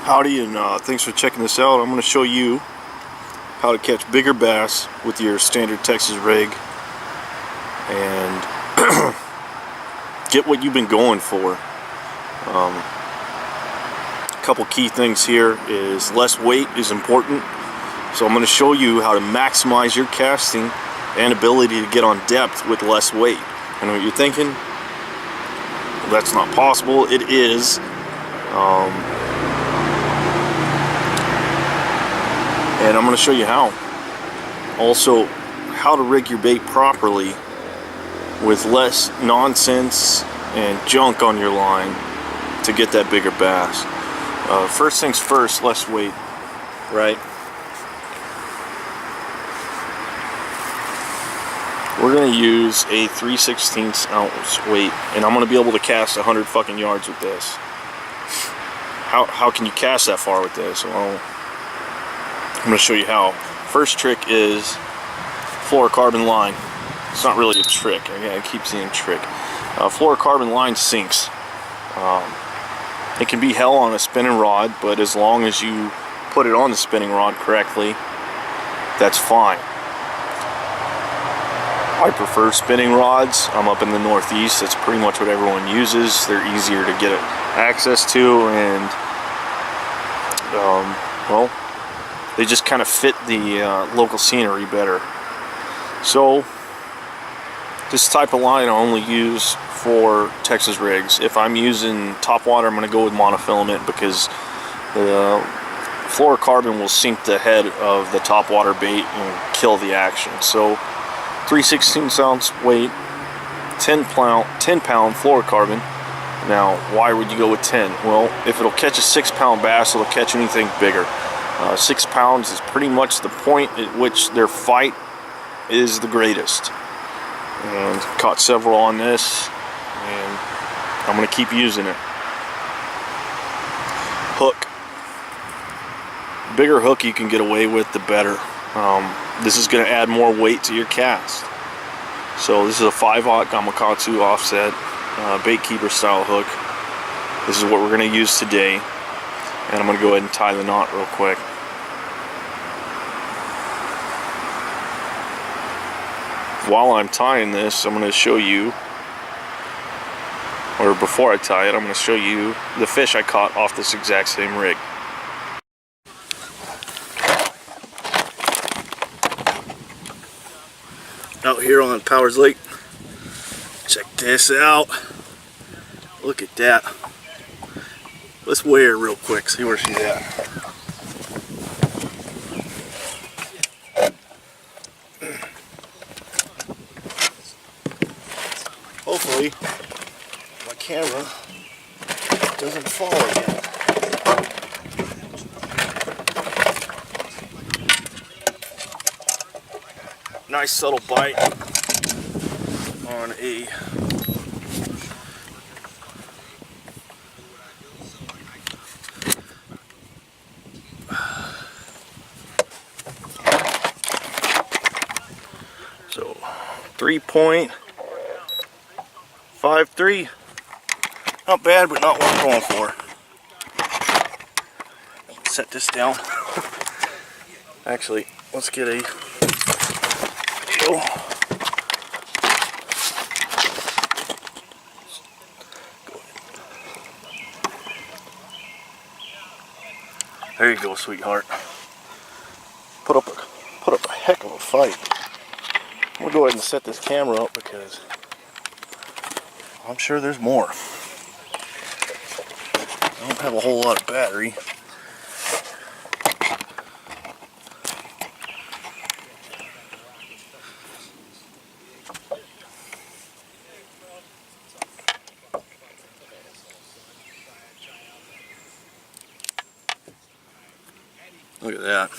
Howdy, and thanks for checking this out. I'm going to show you how to catch bigger bass with your standard Texas rig and get what you've been going for. A couple key things here is less weight is important. So I'm going to show you how to maximize your casting and ability to get on depth with less weight. I know what you're thinking. Well, that's not possible. It is. And I'm going to show you how. Also, how to rig your bait properly with less nonsense and junk on your line to get that bigger bass. First things first, less weight, right? We're going to use a 3/16 ounce weight, and I'm going to be able to cast 100 fucking yards with this. How can you cast that far with this? Well, I'm going to show you how. First trick is fluorocarbon line. It's not really a trick. I keep saying trick. Fluorocarbon line sinks. It can be hell on a spinning rod, but as long as you put it on the spinning rod correctly, that's fine. I prefer spinning rods. I'm up in the Northeast. That's pretty much what everyone uses. They're easier to get access to, and well, they just kind of fit the local scenery better. So this type of line I only use for Texas rigs. If I'm using topwater, I'm going to go with monofilament because the fluorocarbon will sink the head of the topwater bait and kill the action. So 3/16 ounce weight, 10 pound fluorocarbon. Now, why would you go with 10? Well, if it'll catch a 6-pound bass, it'll catch anything bigger. 6 pounds is pretty much the point at which their fight is the greatest. And caught several on this, and I'm going to keep using it. Hook. Bigger hook you can get away with, the better. This is going to add more weight to your cast. So this is a 5/0 Gamakatsu offset bait keeper style hook. This is what we're going to use today, and I'm going to go ahead and tie the knot real quick. While I'm tying this, I'm going to show you, or before I tie it, I'm going to show you the fish I caught off this exact same rig. Out here on Powers Lake, check this out. Look at that. Let's weigh her real quick, see where she's at. Hopefully my camera doesn't fall again. Nice subtle bite on a so 3.53. Not bad, but not what I'm going for. Set this down. Actually, let's get a video. There you go, sweetheart. Put up a heck of a fight. I'm gonna go ahead and set this camera up because I'm sure there's more. I don't have a whole lot of battery. Look at that.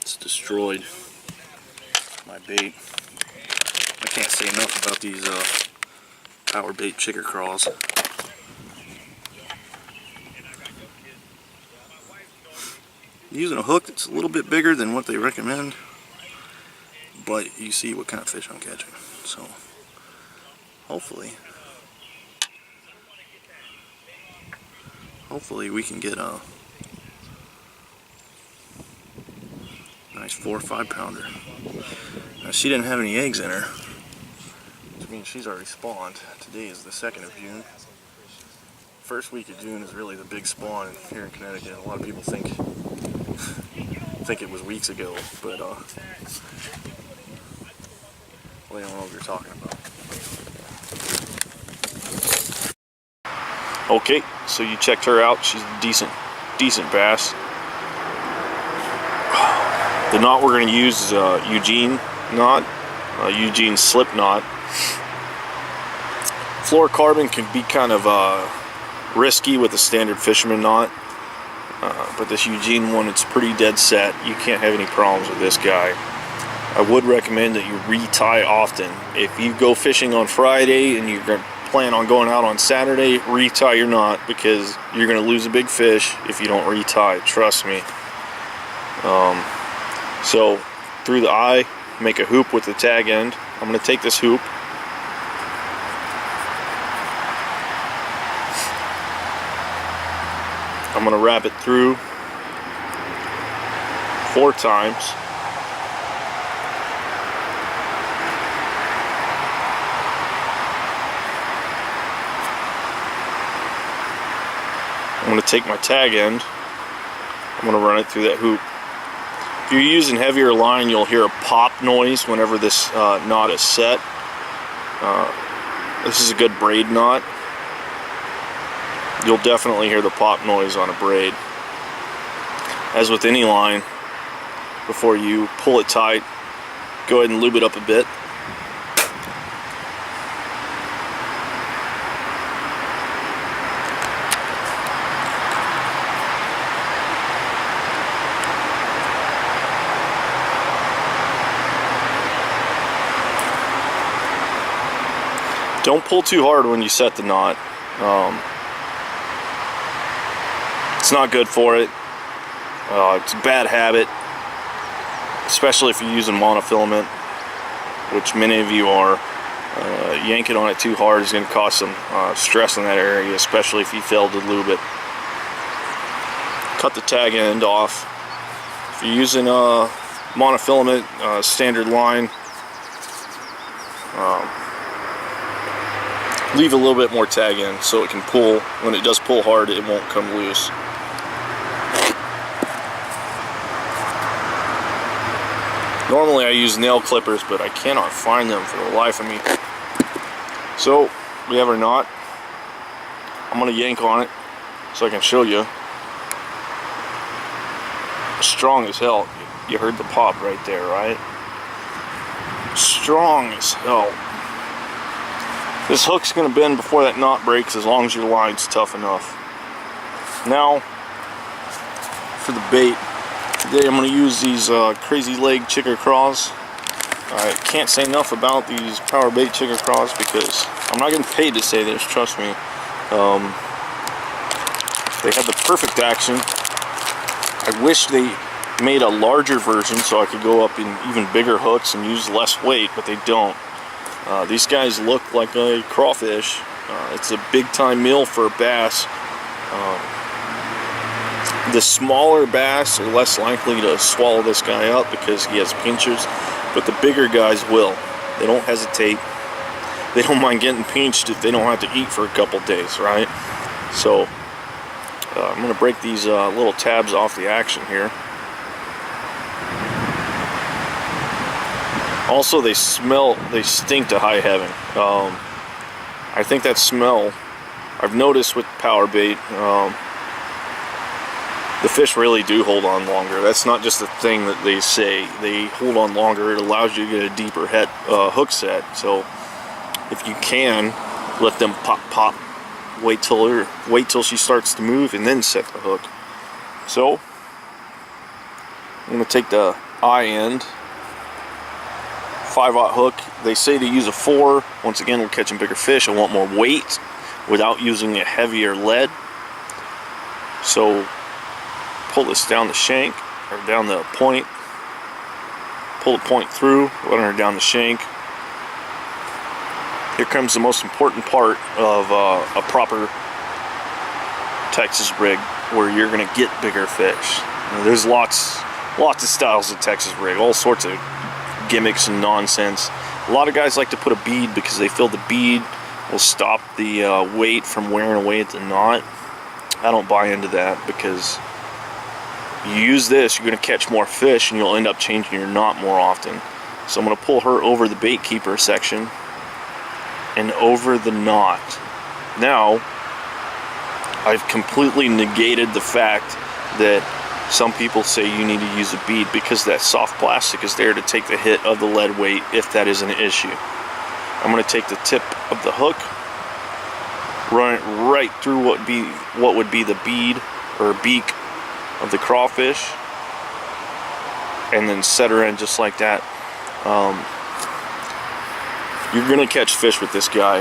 It's destroyed my bait. I can't say enough about these power bait chicker crawls. Using a hook that's a little bit bigger than what they recommend, but you see what kind of fish I'm catching. So hopefully hopefully we can get a nice 4 or 5 pounder. Now, she didn't have any eggs in her, which means she's already spawned. Today is the 2nd of June. First week of June is really the big spawn here in Connecticut. A lot of people think it was weeks ago, but well, they don't know what you're talking about. Okay, so you checked her out. She's a decent bass. The knot we're going to use is a Eugene knot, Eugene slip knot. Fluorocarbon can be kind of risky with a standard fisherman knot, but this Eugene one, it's pretty dead set. You can't have any problems with this guy. I would recommend that you retie often. If you go fishing on Friday and you're going to plan on going out on Saturday, retie your knot, because you're going to lose a big fish if you don't retie. Trust me. So through the eye, make a hoop with the tag end. I'm going to take this hoop, I'm going to wrap it through 4 times. I'm going to take my tag end, I'm going to run it through that hoop. If you're using heavier line, you'll hear a pop noise whenever this knot is set. This is a good braid knot. You'll definitely hear the pop noise on a braid. As with any line, before you pull it tight, go ahead and lube it up a bit. Don't pull too hard when you set the knot. It's not good for it. It's a bad habit, especially if you're using monofilament, which many of you are. Yanking on it too hard is going to cause some stress in that area, especially if you fail to lube it. Cut the tag end off. If you're using monofilament standard line, leave a little bit more tag in so it can pull. When it does pull hard, it won't come loose. Normally I use nail clippers, but I cannot find them for the life of me. So we have our knot. I'm going to yank on it so I can show you. Strong as hell. You heard the pop right there, right? Strong as hell. This hook's going to bend before that knot breaks as long as your line's tough enough. Now, for the bait, today I'm going to use these Crazy Leg Chicka Craws. I can't say enough about these power bait Chicka Craws because I'm not getting paid to say this, trust me. They have the perfect action. I wish they made a larger version so I could go up in even bigger hooks and use less weight, but they don't. These guys look like a crawfish. It's a big time meal for a bass. The smaller bass are less likely to swallow this guy up because he has pinchers, but the bigger guys will. They don't hesitate. They don't mind getting pinched if they don't have to eat for a couple days, right? So I'm going to break these little tabs off the action here. Also, they stink to high heaven. I think that smell, I've noticed with power bait, the fish really do hold on longer. That's not just a thing that they say. They hold on longer. It allows you to get a deeper hook set. So if you can, let them pop. Wait till she starts to move and then set the hook. So I'm going to take the eye end. 5/0 hook. They say to use a 4. Once again, we're catching bigger fish. I want more weight without using a heavier lead. So pull this down the shank, or down the point. Pull the point through, run her down the shank. Here comes the most important part of a proper Texas rig where you're gonna get bigger fish. There's lots of styles of Texas rig, all sorts of gimmicks and nonsense. A lot of guys like to put a bead because they feel the bead will stop the weight from wearing away at the knot. I don't buy into that, because you use this, you're going to catch more fish and you'll end up changing your knot more often. So I'm going to pull her over the bait keeper section and over the knot. Now I've completely negated the fact that some people say you need to use a bead, because that soft plastic is there to take the hit of the lead weight if that is an issue. I'm going to take the tip of the hook, run it right through what would be the bead or beak of the crawfish, and then set her in just like that. You're going to catch fish with this guy.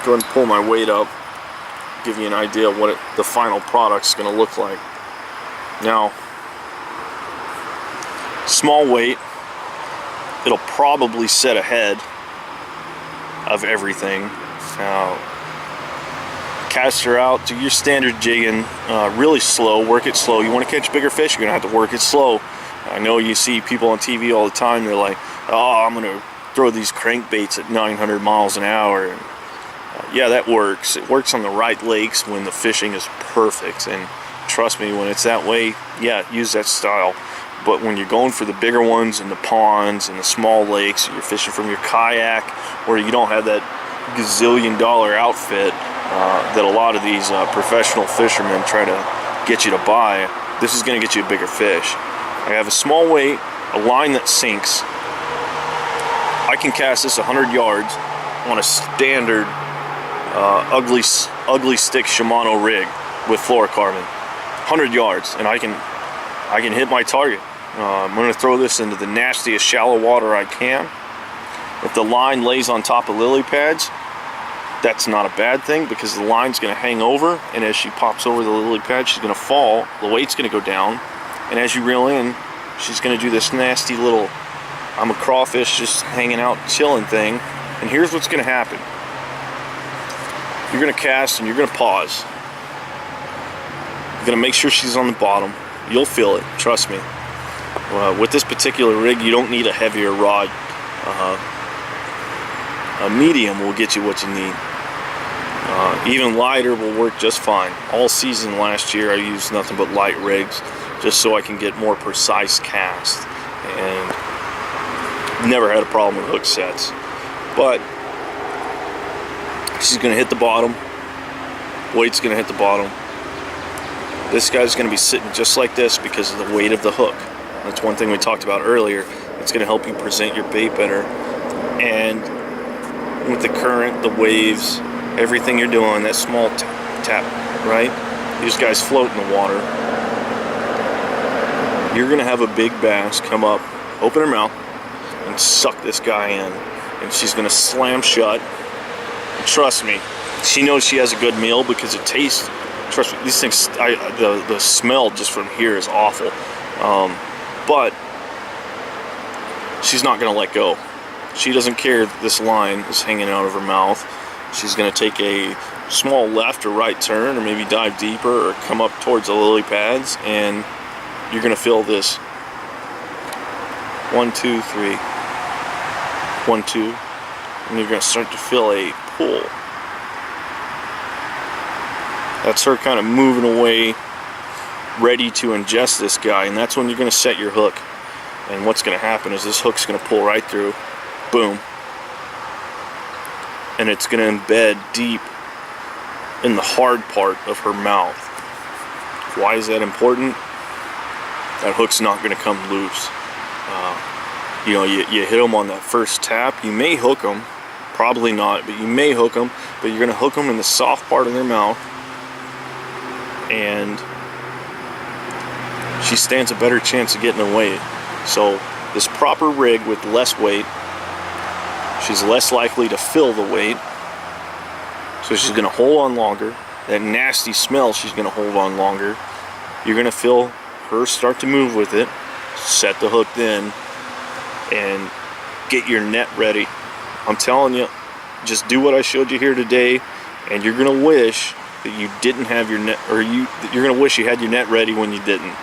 Go ahead and pull my weight up, give you an idea of what the final product's going to look like. Now, small weight, it'll probably set ahead of everything. Now, cast her out, do your standard jigging, really slow, work it slow. You want to catch bigger fish, you're going to have to work it slow. I know you see people on TV all the time, they're like, oh, I'm going to throw these crankbaits at 900 miles an hour. And, yeah, that works. It works on the right lakes when the fishing is perfect. And trust me, when it's that way, yeah, use that style. But when you're going for the bigger ones in the ponds and the small lakes, you're fishing from your kayak, or you don't have that gazillion-dollar outfit that a lot of these professional fishermen try to get you to buy, this is going to get you a bigger fish. I have a small weight, a line that sinks. I can cast this 100 yards on a standard ugly stick Shimano rig with fluorocarbon. 100 yards, and I can hit my target. I'm going to throw this into the nastiest shallow water I can. If the line lays on top of lily pads, that's not a bad thing, because the line's going to hang over, and as she pops over the lily pad, she's going to fall, the weight's going to go down, and as you reel in, she's going to do this nasty little I'm a crawfish just hanging out chilling thing. And here's what's going to happen. You're going to cast and you're going to pause. You're going to make sure she's on the bottom. You'll feel it, trust me. With this particular rig, you don't need a heavier rod. A medium will get you what you need. Even lighter will work just fine. All season last year I used nothing but light rigs just so I can get more precise cast, and never had a problem with hook sets. But she's going to hit the bottom, weight's going to hit the bottom. This guy's going to be sitting just like this because of the weight of the hook. That's one thing we talked about earlier. It's going to help you present your bait better, and with the current, the waves, everything you're doing, that small tap, right? These guys float in the water. You're going to have a big bass come up, open her mouth, and suck this guy in. And she's going to slam shut. And trust me, she knows she has a good meal because it tastes, trust me, these things, the smell just from here is awful. But she's not going to let go. She doesn't care that this line is hanging out of her mouth. She's going to take a small left or right turn, or maybe dive deeper or come up towards the lily pads, and you're going to feel this 1, 2, 3, 1, 2, and you're going to start to feel a pull. That's her kind of moving away, ready to ingest this guy, and that's when you're going to set your hook. And what's going to happen is this hook's going to pull right through, boom, and it's going to embed deep in the hard part of her mouth. Why is that important? That hook's not going to come loose. You know, you hit them on that first tap, you may hook them, probably not, but you may hook them, but you're going to hook them in the soft part of their mouth, and she stands a better chance of getting away. So this proper rig with less weight, she's less likely to fill the weight, so she's going to hold on longer. That nasty smell, she's going to hold on longer. You're going to feel her start to move with it, set the hook then, and get your net ready. I'm telling you, just do what I showed you here today, and you're going to wish that you didn't have your net, or you're going to wish you had your net ready when you didn't,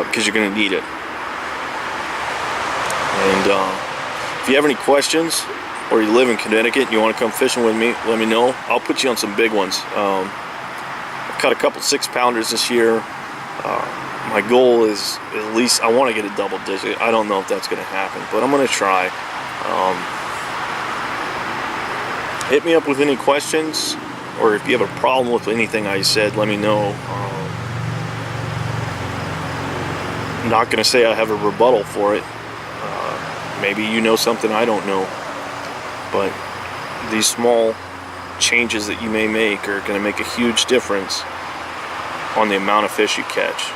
because you're going to need it. And if you have any questions, or you live in Connecticut and you want to come fishing with me, let me know. I'll put you on some big ones. I've caught a couple 6-pounders this year. My goal is at least, I want to get a double digit. I don't know if that's going to happen, but I'm going to try. Hit me up with any questions, or if you have a problem with anything I said, let me know. I'm not going to say I have a rebuttal for it. Maybe you know something I don't know. But these small changes that you may make are going to make a huge difference on the amount of fish you catch.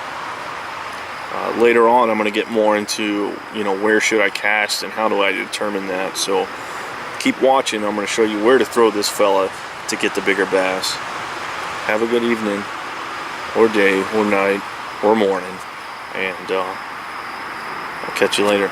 Later on, I'm going to get more into, where should I cast and how do I determine that. So keep watching. I'm going to show you where to throw this fella to get the bigger bass. Have a good evening, or day, or night, or morning, and I'll catch you later.